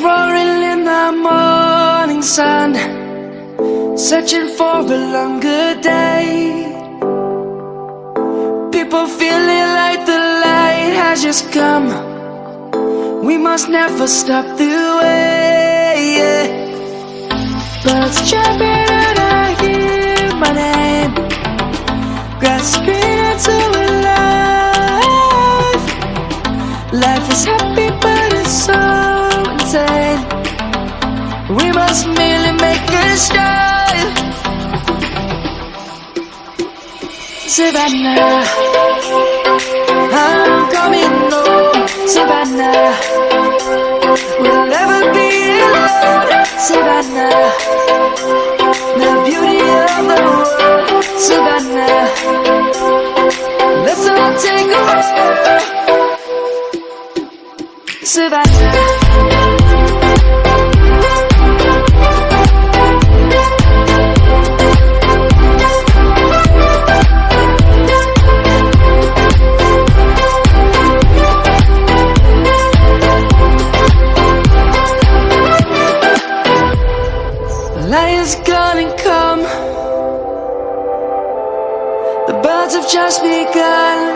roaring in the morning sun, searching for a longer day. People feeling like the light has just come. We must never stop the way, yeah. Birds chirping and I hear my name, grasping into a life. Life is happy but it's so insane. We must merely make a start. Savannah, I'm coming home. Savannah, we'll never be alone. Savannah, the beauty of the world. Savannah, let's all take a walk. Savannah. Light is gonna come. The birds have just begun.